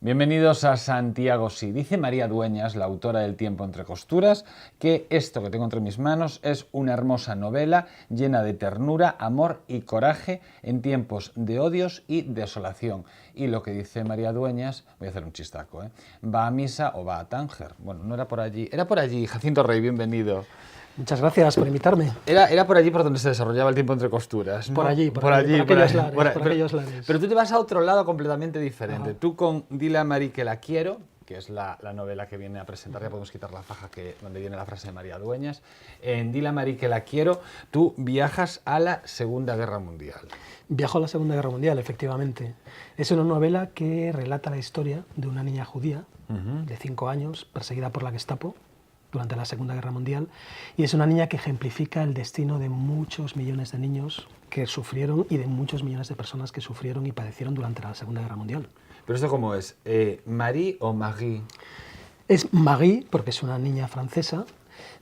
Bienvenidos a Santiago Sí. Dice María Dueñas, la autora del Tiempo entre costuras, que esto que tengo entre mis manos es una hermosa novela llena de ternura, amor y coraje en tiempos de odios y desolación. Y lo que dice María Dueñas, voy a hacer un chistaco, ¿va a misa o va a Tánger? Bueno, no era por allí. Era por allí. Jacinto Rey, bienvenido. Muchas gracias por invitarme. Era por allí por donde se desarrollaba el Tiempo entre costuras, ¿no? Por aquellos lares. Pero tú te vas a otro lado completamente diferente. Ajá. Tú con Dile a Mari que la quiero, que es la novela que viene a presentar, ya podemos quitar la faja donde viene la frase de María Dueñas. En Dile a Mari que la quiero, tú viajas a la Segunda Guerra Mundial. Viajo a la Segunda Guerra Mundial, efectivamente. Es una novela que relata la historia de una niña judía de 5 años, perseguida por la Gestapo durante la Segunda Guerra Mundial, y es una niña que ejemplifica el destino de muchos millones de niños que sufrieron y de muchos millones de personas que sufrieron y padecieron durante la Segunda Guerra Mundial. ¿Pero esto cómo es? ¿Marie o Marie? Es Marie, porque es una niña francesa.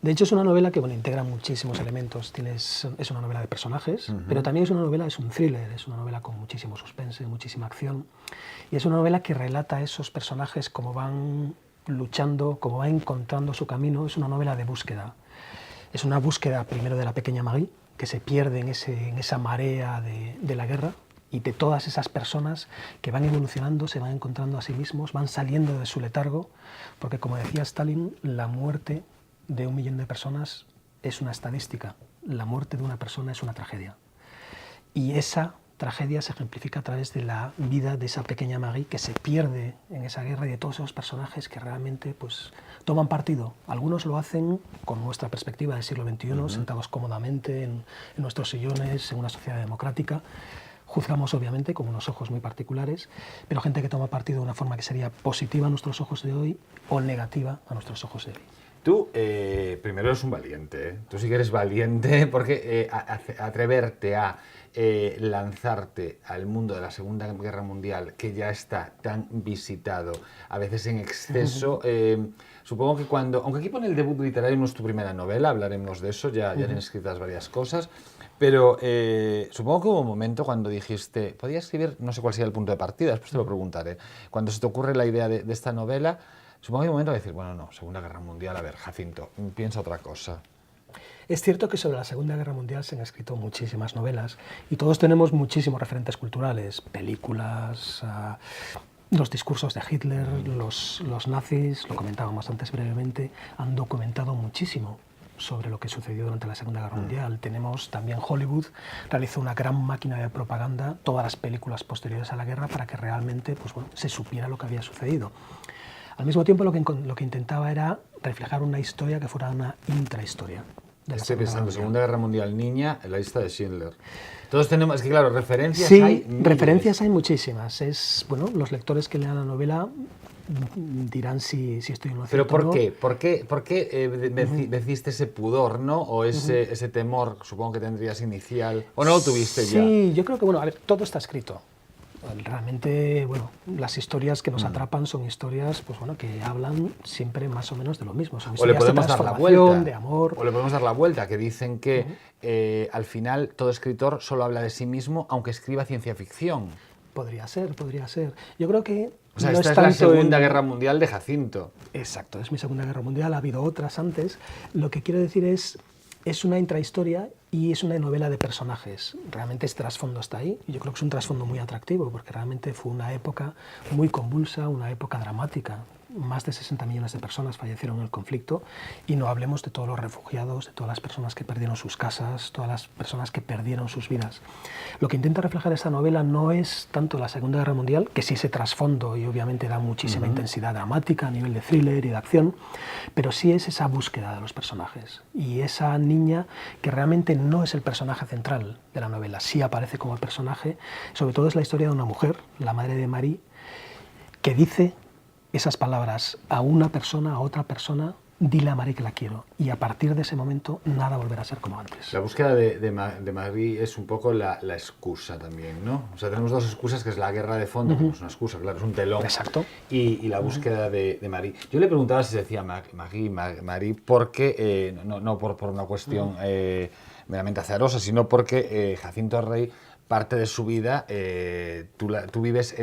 De hecho, es una novela que integra muchísimos elementos. Es una novela de personajes, pero también es un thriller, es una novela con muchísimo suspense, muchísima acción. Y es una novela que relata a esos personajes cómo van luchando, cómo van encontrando su camino. Es una novela de búsqueda. Es una búsqueda primero de la pequeña Marie, que se pierde en esa marea de la guerra, y de todas esas personas que van evolucionando, se van encontrando a sí mismos, van saliendo de su letargo, porque como decía Stalin, la muerte de 1 millón de personas es una estadística, la muerte de una persona es una tragedia. Y esa tragedia se ejemplifica a través de la vida de esa pequeña Marie que se pierde en esa guerra y de todos esos personajes que realmente toman partido. Algunos lo hacen con nuestra perspectiva del siglo XXI, sentados cómodamente en nuestros sillones, en una sociedad democrática. Juzgamos obviamente con unos ojos muy particulares, pero gente que toma partido de una forma que sería positiva a nuestros ojos de hoy o negativa a nuestros ojos de hoy. Tú, primero eres un valiente, ¿eh? Tú sí que eres valiente porque atreverte a lanzarte al mundo de la Segunda Guerra Mundial, que ya está tan visitado, a veces en exceso, supongo que aunque aquí pone el debut literario, no es tu primera novela, hablaremos de eso, ya han escritas varias cosas, pero supongo que hubo un momento cuando dijiste, podía escribir, no sé cuál sería el punto de partida, después te lo preguntaré, cuando se te ocurre la idea de esta novela. Supongo que hay un momento de decir, bueno, no, Segunda Guerra Mundial, a ver, Jacinto, piensa otra cosa. Es cierto que sobre la Segunda Guerra Mundial se han escrito muchísimas novelas y todos tenemos muchísimos referentes culturales, películas, los discursos de Hitler, los nazis, lo comentábamos antes brevemente, han documentado muchísimo sobre lo que sucedió durante la Segunda Guerra Mundial. Tenemos también Hollywood, realizó una gran máquina de propaganda, todas las películas posteriores a la guerra, para que realmente se supiera lo que había sucedido. Al mismo tiempo, lo que intentaba era reflejar una historia que fuera una intrahistoria. Estoy pensando, Segunda Guerra Mundial, niña, en la lista de Schindler. Todos tenemos, es que claro, referencias hay miles. Referencias hay muchísimas. Los lectores que lean la novela dirán si estoy en lo cierto. ¿Pero por qué? ¿Por qué deciste ese pudor, no? O ese temor, supongo que tendrías inicial, o no lo tuviste ya? Sí, yo creo que, a ver, todo está escrito. Realmente, las historias que nos atrapan son historias que hablan siempre más o menos de lo mismo. Son O le podemos dar la vuelta. De amor. O le podemos dar la vuelta, que dicen que al final todo escritor solo habla de sí mismo, aunque escriba ciencia ficción. Podría ser. Yo creo que o sea, esta es la Segunda Guerra Mundial de Jacinto. Exacto, es mi Segunda Guerra Mundial, ha habido otras antes. Lo que quiero decir es una intrahistoria y es una novela de personajes. Realmente ese trasfondo está ahí y yo creo que es un trasfondo muy atractivo porque realmente fue una época muy convulsa, una época dramática. Más de 60 millones de personas fallecieron en el conflicto y no hablemos de todos los refugiados, de todas las personas que perdieron sus casas, todas las personas que perdieron sus vidas. Lo que intenta reflejar esta novela no es tanto la Segunda Guerra Mundial, que sí ese trasfondo y obviamente da muchísima intensidad dramática a nivel de thriller y de acción, pero sí es esa búsqueda de los personajes y esa niña que realmente no es el personaje central de la novela, sí aparece como el personaje, sobre todo es la historia de una mujer, la madre de Marie, que dice esas palabras a una persona, a otra persona, dile a Marie que la quiero. Y a partir de ese momento nada volverá a ser como antes. La búsqueda de Marie es un poco la excusa también, ¿no? O sea, tenemos dos excusas, que es la guerra de fondo, que no es una excusa, claro, es un telón. Exacto. Y la búsqueda de Marie. Yo le preguntaba si se decía Marie, porque, no por una cuestión meramente azarosa, sino porque Jacinto Rey parte de su vida, tú vives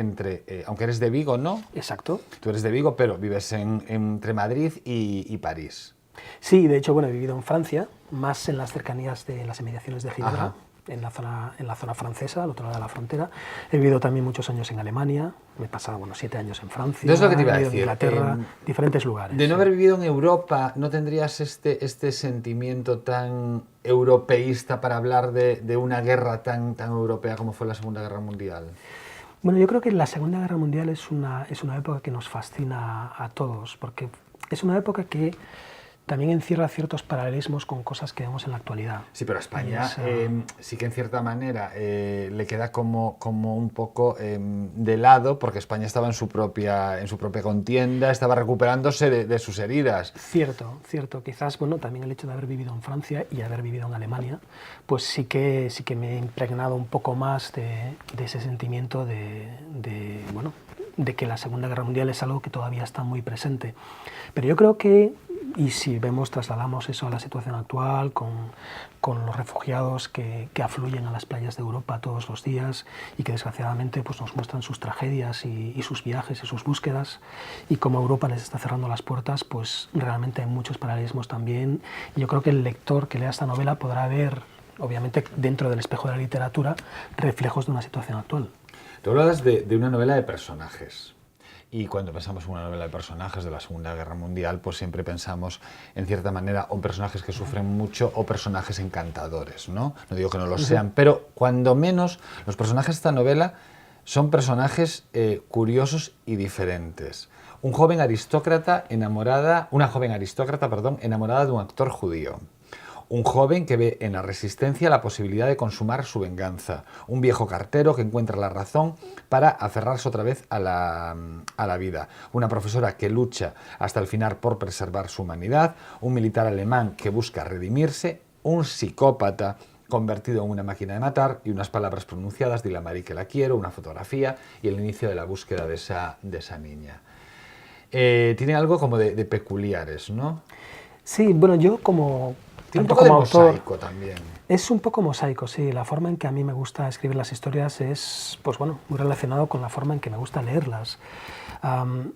aunque eres de Vigo, ¿no? Exacto. Tú eres de Vigo, pero vives entre Madrid y París. Sí, de hecho, bueno, he vivido en Francia, más en las cercanías de las inmediaciones de Ginebra, Ajá. en la zona francesa, al otro lado de la frontera. He vivido también muchos años en Alemania, me he pasado 7 años en Francia, Es lo que te iba a he vivido decir. en Inglaterra, diferentes lugares. De no sí. haber vivido en Europa, ¿no tendrías este sentimiento tan europeísta para hablar de una guerra tan europea como fue la Segunda Guerra Mundial? Bueno, yo creo que la Segunda Guerra Mundial es una época que nos fascina a todos, porque es una época que también encierra ciertos paralelismos con cosas que vemos en la actualidad. Sí, pero a España sí que en cierta manera le queda como un poco de lado, porque España estaba en su propia contienda, estaba recuperándose de sus heridas. Cierto, cierto. Quizás, bueno, también el hecho de haber vivido en Francia y haber vivido en Alemania, pues sí que me he impregnado un poco más de ese sentimiento de que la Segunda Guerra Mundial es algo que todavía está muy presente. Pero yo creo que, y si trasladamos eso a la situación actual, con los refugiados que afluyen a las playas de Europa todos los días y que desgraciadamente pues, nos muestran sus tragedias y sus viajes y sus búsquedas, y cómo Europa les está cerrando las puertas, pues realmente hay muchos paralelismos también. Y yo creo que el lector que lea esta novela podrá ver, obviamente dentro del espejo de la literatura, reflejos de una situación actual. Tú hablas de una novela de personajes. Y cuando pensamos en una novela de personajes de la Segunda Guerra Mundial, pues siempre pensamos, en cierta manera, o en personajes que sufren mucho o personajes encantadores, ¿no? No digo que no lo sean, pero cuando menos los personajes de esta novela son personajes curiosos y diferentes. Una joven aristócrata, enamorada de un actor judío. Un joven que ve en la resistencia la posibilidad de consumar su venganza. Un viejo cartero que encuentra la razón para aferrarse otra vez a la vida. Una profesora que lucha hasta el final por preservar su humanidad. Un militar alemán que busca redimirse. Un psicópata convertido en una máquina de matar, y unas palabras pronunciadas, dile a Mari que la quiero, una fotografía y el inicio de la búsqueda de esa niña. Tiene algo como de peculiares, ¿no? Sí, bueno, yo como... Tiene un poco de mosaico también. Es un poco mosaico, sí. La forma en que a mí me gusta escribir las historias es, pues bueno, muy relacionado con la forma en que me gusta leerlas. A mí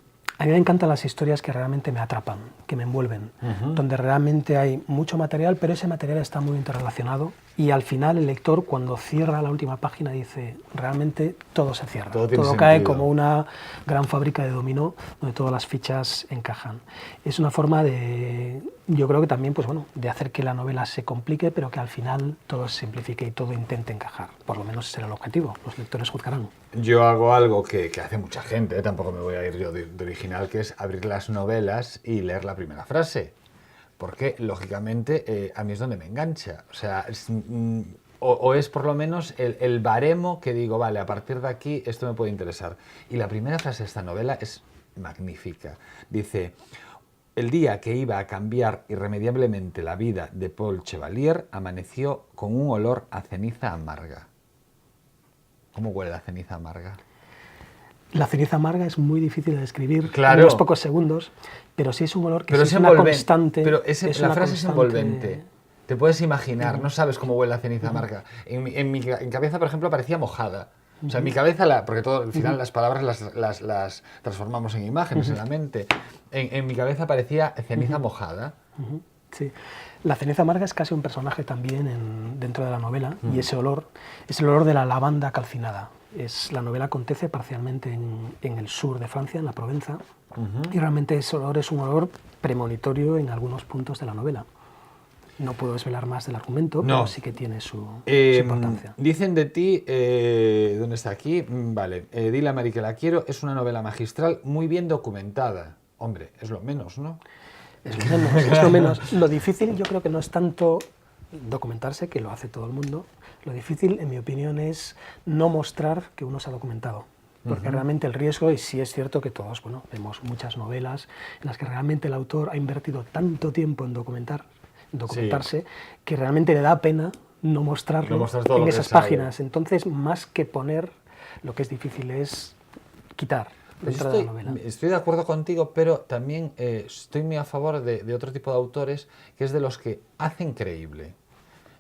me encantan las historias que realmente me atrapan, que me envuelven, donde realmente hay mucho material, pero ese material está muy interrelacionado y al final el lector, cuando cierra la última página, dice, realmente todo se cierra. Todo cae como una gran fábrica de dominó donde todas las fichas encajan. Es una forma de, yo creo que también, pues bueno, de hacer que la novela se complique, pero que al final todo se simplifique y todo intente encajar. Por lo menos ese será el objetivo. Los lectores juzgarán. Yo hago algo que hace mucha gente, tampoco me voy a ir yo de original, que es abrir las novelas y leer la primera frase. Porque, lógicamente, a mí es donde me engancha. O sea, o es por lo menos el baremo que digo, vale, a partir de aquí esto me puede interesar. Y la primera frase de esta novela es magnífica. Dice, el día que iba a cambiar irremediablemente la vida de Paul Chevalier amaneció con un olor a ceniza amarga. ¿Cómo huele la ceniza amarga? La ceniza amarga es muy difícil de describir en unos pocos segundos, pero sí es un olor que sí es una constante. Pero la frase es envolvente. Te puedes imaginar, no sabes cómo huele la ceniza amarga. En mi cabeza, por ejemplo, parecía mojada. O sea, en mi cabeza, porque al final las palabras las transformamos en imágenes en la mente. En mi cabeza parecía ceniza mojada. Sí. La ceniza amarga es casi un personaje también dentro de la novela, y ese olor es el olor de la lavanda calcinada. La novela acontece parcialmente en el sur de Francia, en la Provenza, y realmente ese olor es un olor premonitorio en algunos puntos de la novela. No puedo desvelar más del argumento, pero sí que tiene su importancia. Dicen de ti, ¿dónde está aquí? Vale, Dile a Mari que la quiero, es una novela magistral, muy bien documentada. Hombre, es lo menos, ¿no? Es lo menos. Lo difícil yo creo que no es tanto documentarse, que lo hace todo el mundo. Lo difícil, en mi opinión, es no mostrar que uno se ha documentado. Porque realmente el riesgo, y sí es cierto que todos vemos muchas novelas en las que realmente el autor ha invertido tanto tiempo en documentarse, que realmente le da pena no mostrarlo en esas páginas. Entonces, más que poner, lo que es difícil es quitar. Estoy de acuerdo contigo, pero también estoy muy a favor de otro tipo de autores, que es de los que hacen creíble.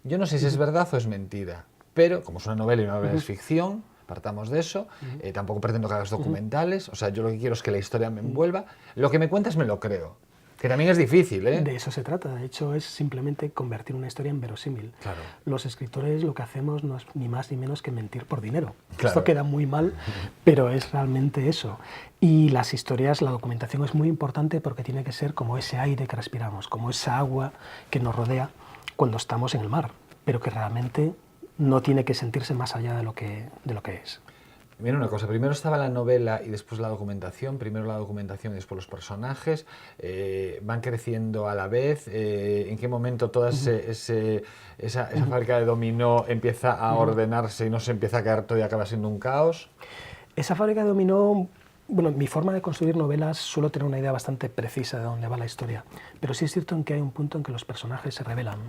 Yo no sé si es verdad o es mentira, pero como es una novela y una novela es ficción, partamos de eso, tampoco pretendo que hagas documentales, o sea, yo lo que quiero es que la historia me envuelva, lo que me cuentas me lo creo, que también es difícil, ¿eh? De eso se trata, de hecho es simplemente convertir una historia en verosímil. Claro. Los escritores lo que hacemos no es ni más ni menos que mentir por dinero. Claro. Esto queda muy mal, pero es realmente eso. Y las historias, la documentación es muy importante porque tiene que ser como ese aire que respiramos, como esa agua que nos rodea cuando estamos en el mar, pero que realmente no tiene que sentirse más allá de lo que es. Mira una cosa, primero estaba la novela y después la documentación, primero la documentación y después los personajes, van creciendo a la vez, ¿en qué momento toda esa fábrica de dominó empieza a ordenarse y no se empieza a caer todo y acaba siendo un caos? Esa fábrica de dominó, bueno, mi forma de construir novelas suelo tener una idea bastante precisa de dónde va la historia, pero sí es cierto en que hay un punto en que los personajes se revelan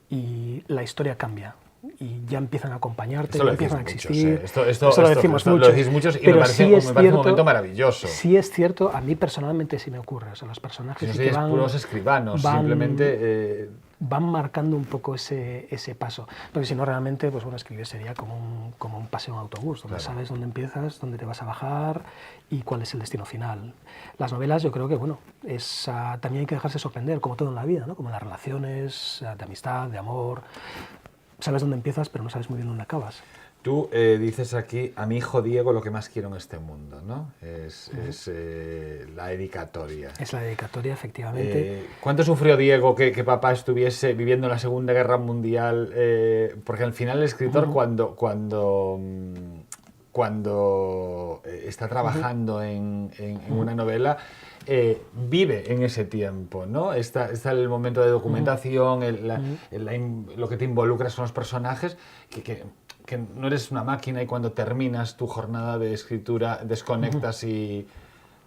y la historia cambia. Y ya empiezan a acompañarte, ya empiezan a existir. Esto lo decimos mucho. Lo decís muchos y pero me parece un momento maravilloso. Sí es cierto, a mí personalmente sí me ocurre. O sea, los personajes si no puros escribanos, simplemente... van marcando un poco ese paso. Porque si no, realmente, pues bueno, escribir sería como un paseo en autobús, donde sabes dónde empiezas, dónde te vas a bajar y cuál es el destino final. Las novelas, yo creo que, bueno, también hay que dejarse sorprender, como todo en la vida, ¿no? Como las relaciones de amistad, de amor. Sabes dónde empiezas, pero no sabes muy bien dónde acabas. Tú dices aquí, a mi hijo Diego lo que más quiero en este mundo, ¿no? Es la dedicatoria. Es la dedicatoria, efectivamente. ¿Cuánto sufrió Diego que papá estuviese viviendo la Segunda Guerra Mundial? Porque al final el escritor cuando está trabajando en una novela, vive en ese tiempo, ¿no? Está el momento de documentación, lo que te involucras con los personajes, que no eres una máquina y cuando terminas tu jornada de escritura desconectas y...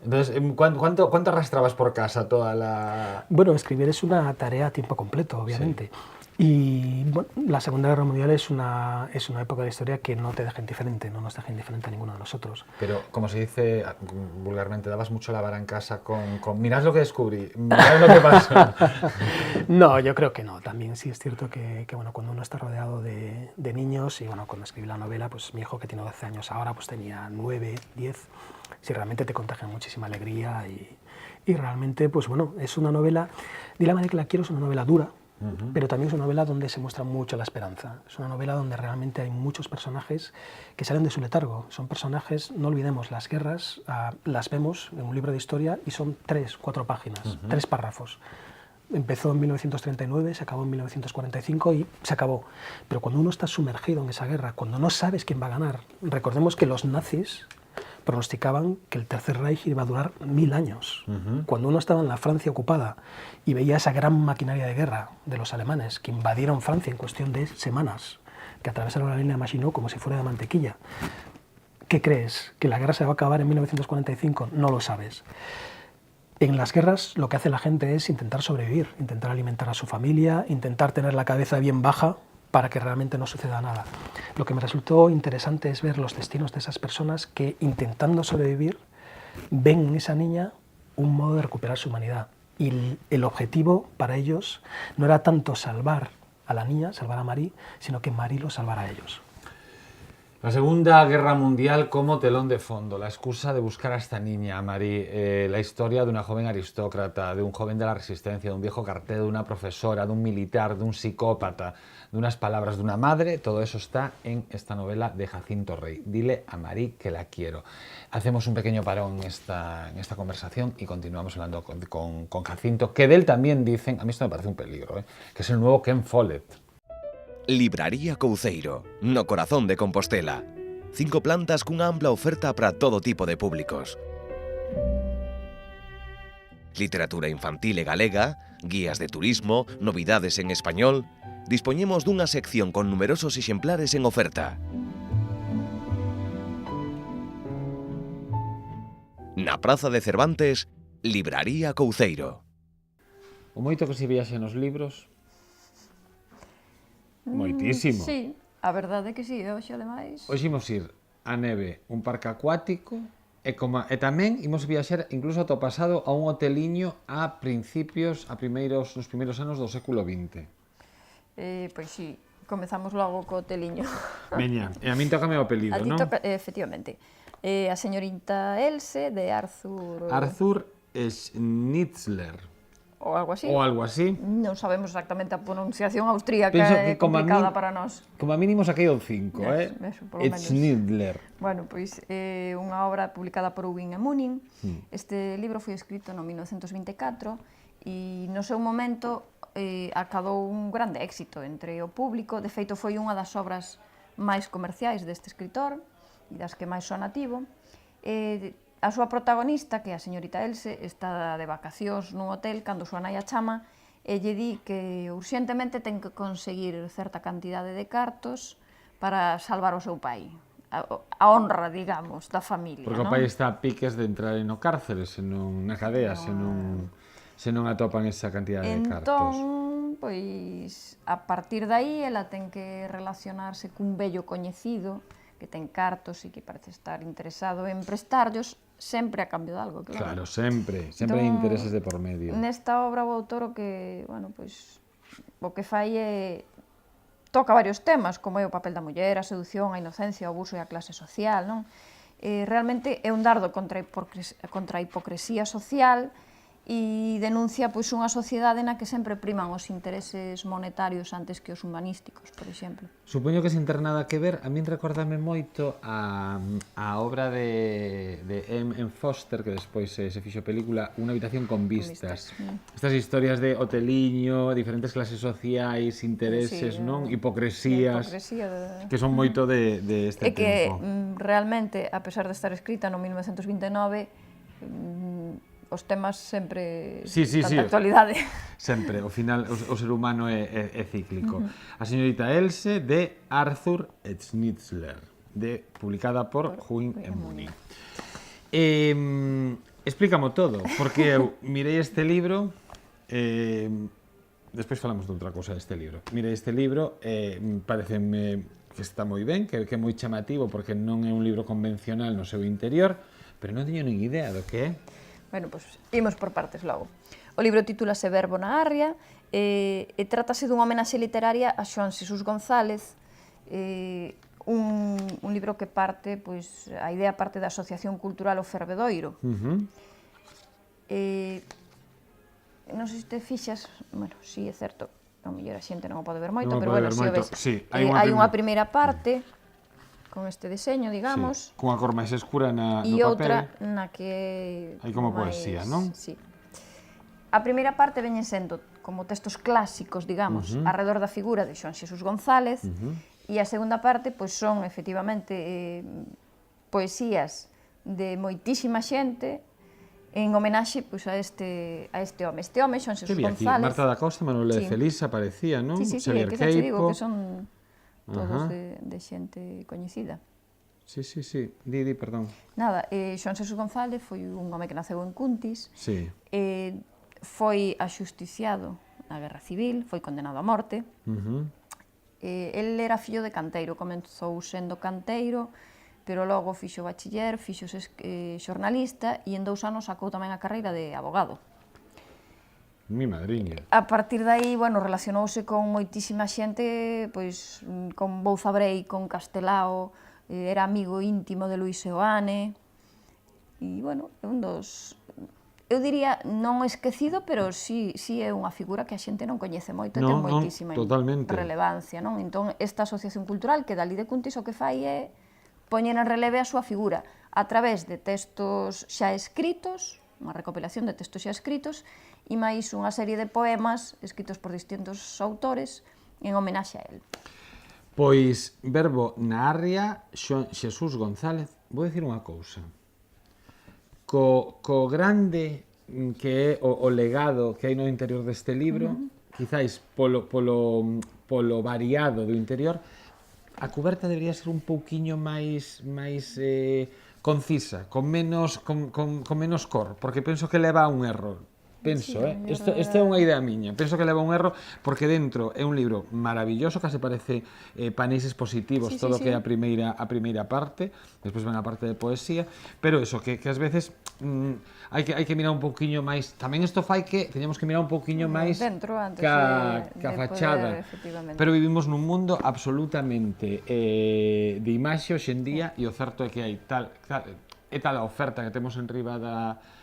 Entonces, ¿cuánto arrastrabas por casa toda la...? Bueno, escribir es una tarea a tiempo completo, obviamente. Sí. Y bueno, la Segunda Guerra Mundial es una época de historia que no te deja indiferente, no nos deja indiferente a ninguno de nosotros. Pero, como se dice vulgarmente, dabas mucho la vara en casa con mirad lo que descubrí, mirad lo que pasó. No, yo creo que no. También sí es cierto que bueno, cuando uno está rodeado de niños, y bueno, cuando escribí la novela, pues mi hijo que tiene 12 años ahora, pues tenía 9, 10, sí, realmente te contagia muchísima alegría y realmente, pues bueno, es una novela, de la manera que la quiero, es una novela dura, pero también es una novela donde se muestra mucho la esperanza. Es una novela donde realmente hay muchos personajes que salen de su letargo. Son personajes, no olvidemos, las guerras las vemos en un libro de historia y son 3, 4 páginas, 3 párrafos. Empezó en 1939, se acabó en 1945 y se acabó. Pero cuando uno está sumergido en esa guerra, cuando no sabes quién va a ganar, recordemos que los nazis pronosticaban que el Tercer Reich iba a durar 1000 años. Cuando uno estaba en la Francia ocupada y veía esa gran maquinaria de guerra de los alemanes que invadieron Francia en cuestión de semanas, que atravesaron la línea de Maginot como si fuera de mantequilla, ¿qué crees? ¿Que la guerra se va a acabar en 1945? No lo sabes. En las guerras lo que hace la gente es intentar sobrevivir, intentar alimentar a su familia, intentar tener la cabeza bien baja para que realmente no suceda nada. Lo que me resultó interesante es ver los destinos de esas personas que, intentando sobrevivir, ven en esa niña un modo de recuperar su humanidad. Y el objetivo para ellos no era tanto salvar a la niña, salvar a Marie, sino que Marie los salvara a ellos. La Segunda Guerra Mundial como telón de fondo, la excusa de buscar a esta niña, Marie, la historia de una joven aristócrata, de un joven de la resistencia, de un viejo cartel, de una profesora, de un militar, de un psicópata, de unas palabras de una madre, todo eso está en esta novela de Jacinto Rey. Dile a Marie que la quiero. Hacemos un pequeño parón en esta conversación y continuamos hablando con Jacinto, que de él también dicen, a mí esto me parece un peligro, que es el nuevo Ken Follett. Libraría Couceiro, no corazón de Compostela. 5 plantas cunha ampla oferta para todo tipo de públicos. Literatura infantil e galega, guías de turismo, novidades en español... Dispoñemos dunha sección con numerosos exemplares en oferta. Na Praza de Cervantes, Libraría Couceiro. O moito que se viaxe nos libros... Moitísimo. Sí, a verdade é que sí, hoxe ademais... Hoxe imos ir a neve, un parque acuático, e tamén imos viaxar incluso ata o pasado a un hoteliño nos primeiros anos do século XX. Pois sí, Comezamos logo co teliño. Veña, e a min tócame o apelido, A ti non? toca, efectivamente. A señorita Else, de Arthur... Arthur Schnitzler, ou algo así. ou algo así. Non sabemos exactamente a pronunciación austríaca, Penso é que como a complicada min- para nós. Como a mínimo saquei o 5, Eso, polo menos. Schnitzler. Bueno, pois é unha obra publicada por Ewing e Munin. Este libro foi escrito no 1924 e no seu momento acadou un grande éxito entre o público. De feito, foi unha das obras máis comerciais deste escritor e das que máis son nativo. A súa protagonista, que é a señorita Else, está de vacacións nun hotel cando súa nai a chama e lle di que urxentemente ten que conseguir certa cantidade de cartos para salvar o seu pai. A honra, digamos, da familia, Porque o non? pai está a piques de entrar no cárcere, na cadea, se non atopan esa cantidade de cartos. Entón, pois, a partir de aí, ela ten que relacionarse cun vello coñecido que ten cartos e que parece estar interesado en prestarllos sempre a cambio de algo, Claro, sempre hai intereses de por medio. Nesta obra o autor o que, bueno, pois, o que fai é toca varios temas, como é o papel da muller, a sedución, a inocencia, o abuso e a clase social, non? Realmente é un dardo contra a hipocresía social e denuncia pois unha sociedade na que sempre priman os intereses monetarios antes que os humanísticos, por exemplo. Supoño que sin ter nada que ver, a min recórdame moito a obra de M. Foster, que despois se fixo película, Unha habitación con vistas. Estas historias de hoteliño, diferentes clases sociais, intereses, non? Hipocresías, que son moito de este tempo. E que realmente, a pesar de estar escrita no 1929, os temas sempre tanta actualidade. Sempre, ao final o ser humano é cíclico. A señorita Else, de Arthur Schnitzler, publicada por Ewing e Munin. Explícamo todo, porque eu mirei este libro, despois falamos de outra cosa deste libro. Mirei este libro, pareceme que está moi ben, que é moi chamativo, porque non é un libro convencional no seu interior, pero non teño nin idea do que é. Bueno, pois imos por partes logo. O libro titúlase Verbo na Arria e trátase dunha homenaxe literaria a Xoán Xesús González, un libro que parte, pois, a idea parte da Asociación Cultural O Fervedoiro. Non sei se te fixas, bueno, si é certo, a mellor a xente non o pode ver moito, pero bueno, se o ves, hai unha primeira parte con este deseño, digamos. Sí, cunha cor máis escura no papel. E outra na que... hai como poesía, non? Sí. A primeira parte veñen sendo como textos clásicos, digamos, arredor da figura de Xoán Xesús González, e a segunda parte, pois, son, efectivamente, poesías de moitísima xente en homenaxe, pois, a este home. Este home, Xoán Xesús González... Marta da Costa, Manuel de Felisa, aparecía, non? Sí, que xa te digo, que son todos de xente coñecida. Sí. Di, perdón. Nada, Xoán Xesús González foi un home que naceu en Cuntis, foi axusticiado na Guerra Civil, foi condenado a morte. El era fillo de canteiro, comenzou sendo canteiro, pero logo fixo bachiller, fixo xornalista e en 2 anos sacou tamén a carreira de abogado. Mi madriña. A partir de aí, bueno, relacionouse con moitísima xente, pois, con Bouza Brei, con Castelao, era amigo íntimo de Luis Seoane, e, bueno, é un dos... Eu diría, non esquecido, pero sí é unha figura que a xente non coñece moito, e ten moitísima relevancia, non? Entón, esta asociación cultural que dali de Cuntis o que fai é poñer en releve a súa figura a través de textos xa escritos, unha recopilación de textos xa escritos, e máis unha serie de poemas escritos por distintos autores en homenaxe a él. Pois, Verbo na Arria, Xoán Xesús González, vou dicir unha cousa. Co grande que é o legado que hai no interior deste libro, quizáis polo variado do interior, a cuberta debería ser un pouquiño máis concisa, con menos cor, porque penso que leva a un erro. penso, Sí, Esta é unha idea miña, penso que leva un erro porque dentro é un libro maravilloso, case parece paneses positivos, Sí, todo o sí, que é sí. a primeira parte, despois ven a parte de poesía, pero eso, que ás veces hai que mirar un pouquiño máis, tamén isto fai que teñamos que mirar un pouquiño máis dentro antes ca de fachada, poder, efectivamente. pero vivimos nun mundo absolutamente de imaxe hoxe en día e o certo é que hai tal a oferta que temos en riba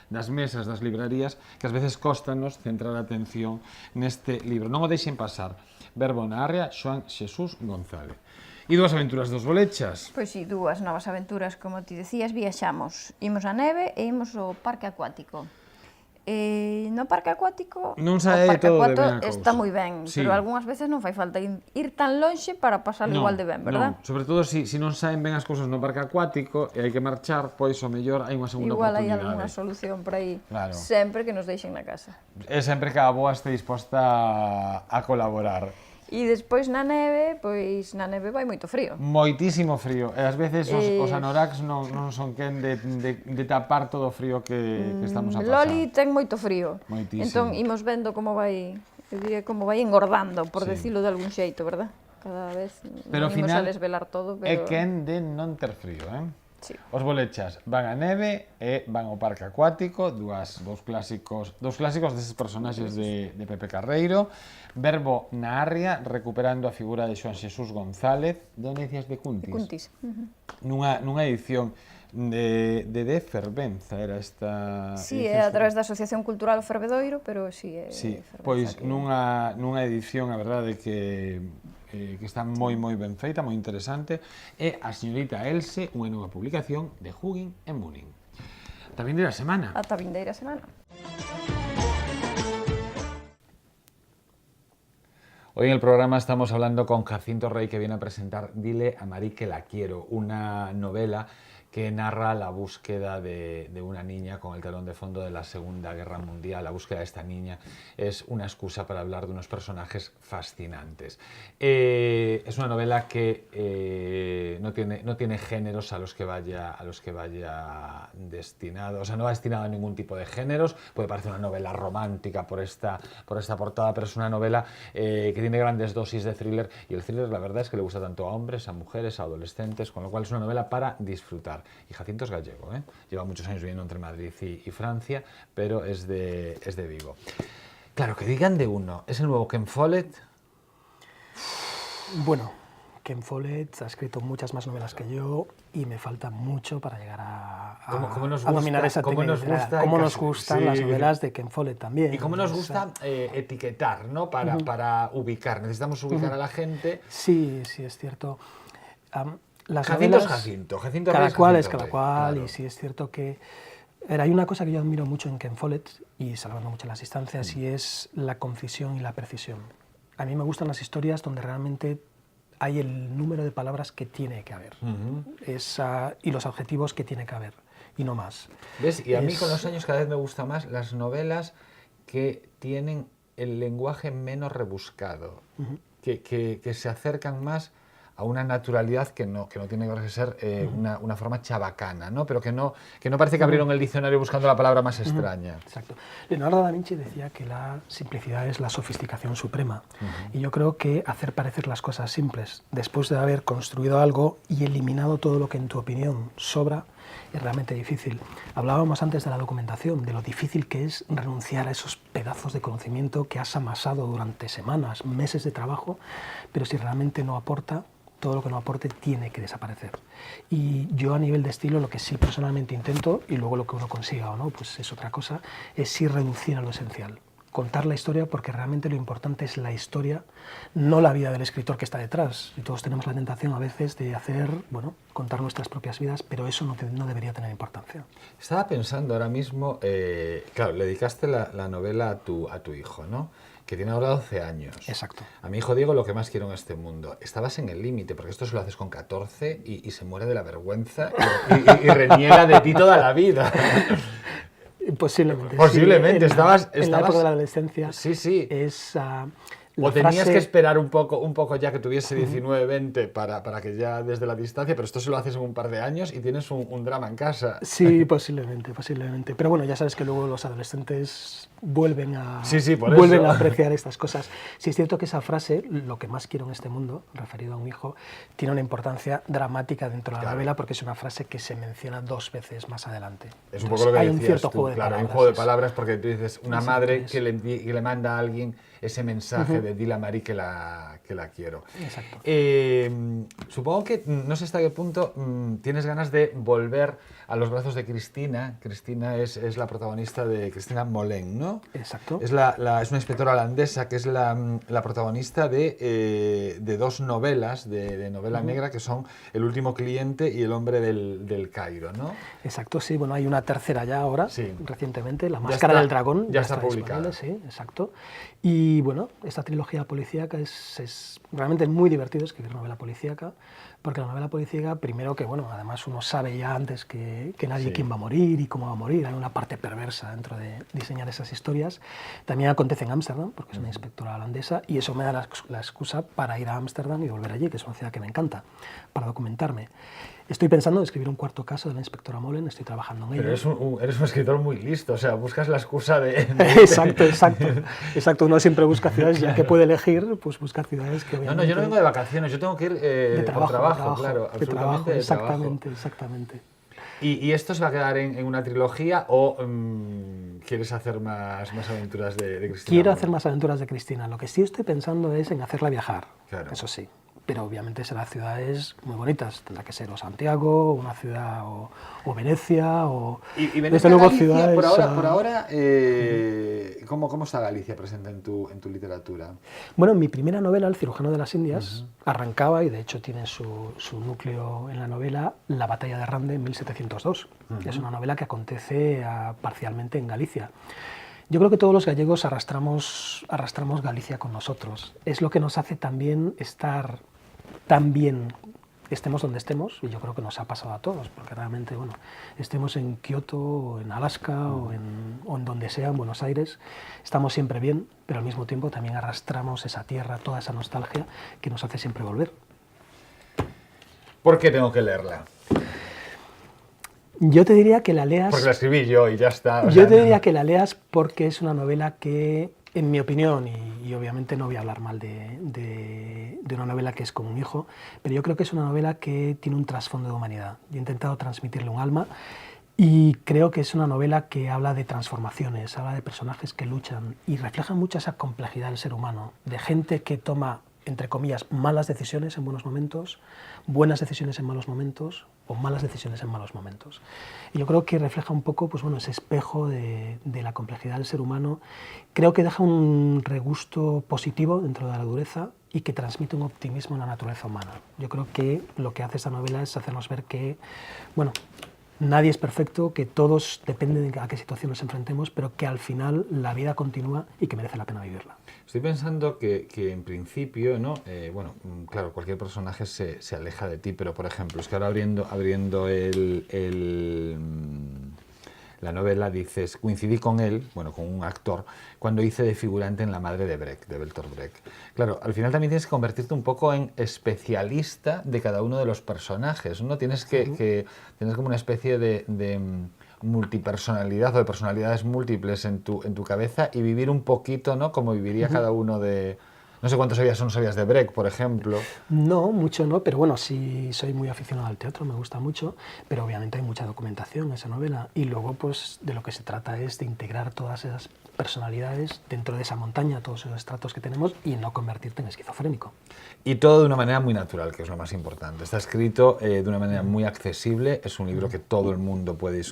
das mesas das librarías que ás veces cóstanos centrar a atención neste libro. Non o deixen pasar. Verbo na Arria, Xoán Xesús González. E dúas aventuras dos bolechas. Pois si, dúas novas aventuras, como ti decías, viaxamos. Imos á neve e imos ao parque acuático. No parque acuático, Non sae o parque todo de acuático ben a está cousa. moi ben, Sí. pero algunhas veces non fai falta ir tan lonxe para pasarlo igual de ben, verdad? Non, sobre todo se non saen ben as cousas no parque acuático e hai que marchar, pois o mellor hai unha segunda Igual hai oportunidade. algunha solución por aí, Claro. sempre que nos deixen na casa. É sempre que a boa este disposta a colaborar. E despois na neve, pois na neve vai moito frío. Moitísimo frío, e ás veces os anoraks non son quen de tapar todo o frío que estamos a pasar. Loli ten moito frío. Moitísimo. Entón imos vendo como vai, eu diría como vai engordando, por Sí. decirlo de algún xeito, verdad? Cada vez Pero ao imos final a desvelar todo, é pero quen de non ter frío, sí. Os bolechas van á neve e van ao parque acuático, dous clásicos deses personaxes de Pepe Carreiro. Verbo na Arria, recuperando a figura de Xoán Xesús González, de onde dicías de Cuntis? Cuntis. Nunha edición de Fervenza era esta Sí, edición é a través da Asociación Cultural O Fervedoiro, pero sí, é Sí, Fervenza pois que- nunha edición, a verdade que está moi ben feita, moi interesante, é a señorita Else, unha nova publicación de Hugin e Munin. Tamén de la semana. Ata a vindeira semana. Hoy en el programa estamos hablando con Jacinto Rey, que viene a presentar Dile a Marí que la quiero, una novela que narra la búsqueda de una niña con el telón de fondo de la Segunda Guerra Mundial. La búsqueda de esta niña es una excusa para hablar de unos personajes fascinantes. Es una novela que no tiene géneros a los que vaya destinado, o sea, no va destinado a ningún tipo de géneros. Puede parecer una novela romántica por esta portada, pero es una novela que tiene grandes dosis de thriller, y el thriller, la verdad, es que le gusta tanto a hombres, a mujeres, a adolescentes, con lo cual es una novela para disfrutar. Y Jacinto es gallego, lleva muchos años viviendo entre Madrid y Francia, pero es de Vigo. Claro, que digan de uno, ¿es el nuevo Ken Follett? Bueno, Ken Follett ha escrito muchas más novelas que yo y me falta mucho para llegar a dominar esa técnica. Cómo nos gustan las novelas de Ken Follett también. Y cómo nos gusta etiquetar, ¿no? Para ubicar. Necesitamos ubicar a la gente. Sí, es cierto. Las Jacinto novelas, es Jacinto. Jacinto cada Rey cual es Jacinto cada Rey, cual, claro. y sí es cierto que hay una cosa que yo admiro mucho en Ken Follett, y salvando mucho las distancias, y es la concisión y la precisión. A mí me gustan las historias donde realmente hay el número de palabras que tiene que haber, y los adjetivos que tiene que haber, y no más. ¿Ves? Y a mí con los años cada vez me gustan más las novelas que tienen el lenguaje menos rebuscado, que se acercan más a una naturalidad que no tiene que ser una forma chabacana, ¿no? Pero que no parece que abrieron el diccionario buscando la palabra más extraña. Exacto. Leonardo da Vinci decía que la simplicidad es la sofisticación suprema. Y yo creo que hacer parecer las cosas simples, después de haber construido algo y eliminado todo lo que en tu opinión sobra, es realmente difícil. Hablábamos antes de la documentación, de lo difícil que es renunciar a esos pedazos de conocimiento que has amasado durante semanas, meses de trabajo, pero si realmente no aporta, todo lo que no aporte tiene que desaparecer. Y yo a nivel de estilo lo que sí personalmente intento, y luego lo que uno consiga o no, pues es otra cosa, es sí reducir a lo esencial. Contar la historia, porque realmente lo importante es la historia, no la vida del escritor que está detrás. Y todos tenemos la tentación a veces de contar nuestras propias vidas, pero eso no debería tener importancia. Estaba pensando ahora mismo, claro, le dedicaste la novela a tu hijo, ¿no? Que tiene ahora 12 años. Exacto. A mi hijo Diego lo que más quiero en este mundo. Estabas en el límite, porque esto se lo haces con 14 y se muere de la vergüenza y reniega de ti toda la vida. Posiblemente. Posiblemente, sí. En la época de la adolescencia Sí. es O tenías que esperar un poco ya que tuviese 19, 20 para que ya desde la distancia, pero esto se lo haces en un par de años y tienes un drama en casa. Sí, posiblemente. Pero bueno, ya sabes que luego los adolescentes vuelven a apreciar estas cosas. Sí, es cierto que esa frase, lo que más quiero en este mundo, referido a un hijo, tiene una importancia dramática dentro de la novela porque es una frase que se menciona 2 veces más adelante. Es un poco lo que hay decías un cierto tú, juego de palabras. Hay un juego de palabras porque tú dices una madre que le manda a alguien ese mensaje de dile a Marie que la quiero. Exacto. Supongo que, no sé hasta qué punto, tienes ganas de volver a los brazos de Cristina. Cristina es la protagonista de Cristina Molén, ¿no? Exacto. Es una inspectora holandesa que es la protagonista de 2 novelas, de novela negra, que son El último cliente y El hombre del Cairo, ¿no? Exacto, sí. Bueno, hay una tercera ya ahora, recientemente, La máscara del dragón. Ya está publicada. Sí, exacto. Y bueno, esta trilogía policíaca es realmente muy divertido escribir novela policíaca, porque la novela policíaca, primero que, bueno, además uno sabe ya antes que nadie quién va a morir y cómo va a morir, hay una parte perversa dentro de diseñar esas historias. También acontece en Ámsterdam, porque es una inspectora holandesa, y eso me da la excusa para ir a Ámsterdam y volver allí, que es una ciudad que me encanta, para documentarme. Estoy pensando en escribir un 4º caso de la inspectora Molén, estoy trabajando en ello. Pero eres un escritor muy listo, o sea, buscas la excusa de... Exacto. Uno siempre busca ciudades, ya que puede elegir, pues busca ciudades que obviamente... No, yo no vengo de vacaciones, yo tengo que ir de trabajo, claro, absolutamente de trabajo. Exactamente. ¿Y esto se va a quedar en una trilogía o quieres hacer más aventuras de Cristina? Quiero hacer más aventuras de Cristina. Lo que sí estoy pensando es en hacerla viajar, claro. Eso sí. Pero obviamente serán ciudades muy bonitas. Tendrá que ser o Santiago, una ciudad, o Venecia, o... Y Venecia, desde luego, Galicia, ciudades... por ahora ¿cómo está Galicia presente en tu literatura? Bueno, mi primera novela, El cirujano de las Indias, arrancaba, y de hecho tiene su núcleo en la novela, La batalla de Rande en 1702. Es una novela que acontece parcialmente en Galicia. Yo creo que todos los gallegos arrastramos Galicia con nosotros. Es lo que nos hace también estar tan bien, estemos donde estemos, y yo creo que nos ha pasado a todos, porque realmente, bueno, estemos en Kioto, o en Alaska, o en donde sea, en Buenos Aires, estamos siempre bien, pero al mismo tiempo también arrastramos esa tierra, toda esa nostalgia que nos hace siempre volver. ¿Por qué tengo que leerla? Yo te diría que la leas... Porque la escribí yo y ya está. Yo te diría que la leas porque es una novela que, en mi opinión, y obviamente no voy a hablar mal de una novela que es como un hijo, pero yo creo que es una novela que tiene un trasfondo de humanidad. Yo he intentado transmitirle un alma y creo que es una novela que habla de transformaciones, habla de personajes que luchan y refleja mucho esa complejidad del ser humano, de gente que toma, entre comillas, malas decisiones en buenos momentos, buenas decisiones en malos momentos o malas decisiones en malos momentos. Y yo creo que refleja un poco, pues bueno, ese espejo de la complejidad del ser humano. Creo que deja un regusto positivo dentro de la dureza y que transmite un optimismo en la naturaleza humana. Yo creo que lo que hace esta novela es hacernos ver que, bueno, nadie es perfecto, que todos dependen de a qué situación nos enfrentemos, pero que al final la vida continúa y que merece la pena vivirla. Estoy pensando que en principio, ¿no? Bueno, claro, cualquier personaje se aleja de ti, pero por ejemplo, es que ahora abriendo la novela dices, coincidí con él, bueno, con un actor, cuando hice de figurante en La madre de Brecht, de Bertolt Brecht. Claro, al final también tienes que convertirte un poco en especialista de cada uno de los personajes, ¿no? Tienes tienes como una especie de multipersonalidad o de personalidades múltiples en tu cabeza y vivir un poquito, ¿no? Como viviría cada uno de... No sé cuánto sabías o no sabías de Brecht, por ejemplo. No, mucho no, pero bueno, sí soy muy aficionado al teatro, me gusta mucho, pero obviamente hay mucha documentación en esa novela y luego pues de lo que se trata es de integrar todas esas personalidades dentro de esa montaña, todos esos estratos que tenemos y no convertirte en esquizofrénico. Y todo de una manera muy natural, que es lo más importante. Está escrito de una manera muy accesible, es un libro que todo el mundo puede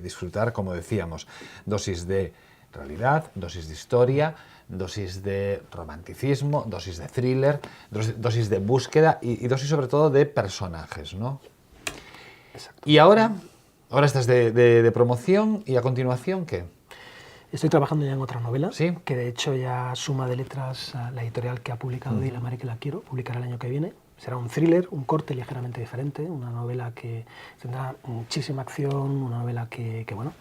disfrutar, como decíamos, dosis de realidad, dosis de historia, dosis de romanticismo, dosis de thriller, dosis de búsqueda y dosis sobre todo de personajes, ¿no? Exacto. Y ahora estás de promoción y a continuación, ¿qué? Estoy trabajando ya en otra novela, ¿Sí? Que de hecho ya Suma de Letras, la editorial que ha publicado Dile a Marie que la quiero, publicará el año que viene. Será un thriller, un corte ligeramente diferente, una novela que tendrá muchísima acción, una novela que bueno,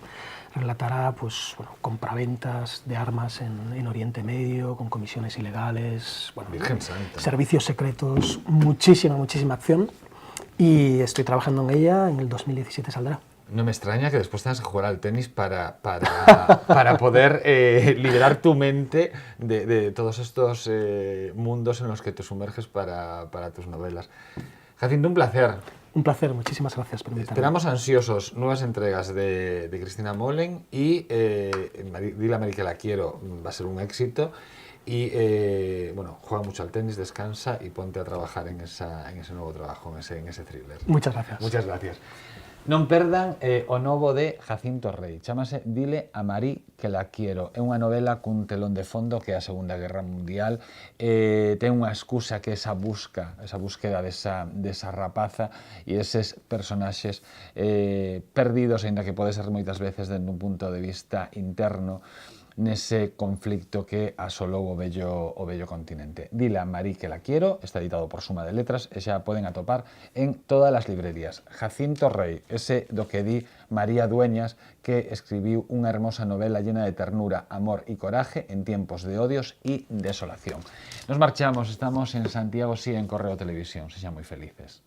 relatará pues, bueno, compraventas de armas en Oriente Medio, con comisiones ilegales, bueno, Virgen Santa. servicios secretos, muchísima acción, y estoy trabajando en ella, en el 2017 saldrá. No me extraña que después tengas que jugar al tenis para poder liberar tu mente de todos estos mundos en los que te sumerges para tus novelas. Jacinto, un placer. Un placer, muchísimas gracias por invitarme. Esperamos ansiosos nuevas entregas de Cristina Molen y Dile a Mari que la quiero, va a ser un éxito. Y bueno, juega mucho al tenis, descansa y ponte a trabajar en ese nuevo trabajo, en ese thriller. Muchas gracias. Muchas gracias. Non perdan o novo de Jacinto Rei. Chámase Dile a Mari que la quiero. É unha novela cun telón de fondo que é a Segunda Guerra Mundial. Ten unha excusa que é esa búsqueda desa rapaza e eses personaxes perdidos, ainda que pode ser moitas veces dende un punto de vista interno, nese conflicto que asolou o vello continente. Dile a Mari que la quiero, está editado por Suma de Letras e xa poden atopar en todas as librerías. Jacinto Rei, ese do que di María Dueñas, que escribiu unha hermosa novela llena de ternura, amor e coraje en tiempos de odios e desolación. Nos marchamos, estamos en Santiago, sí, en Correo Televisión. Sexan moi felices.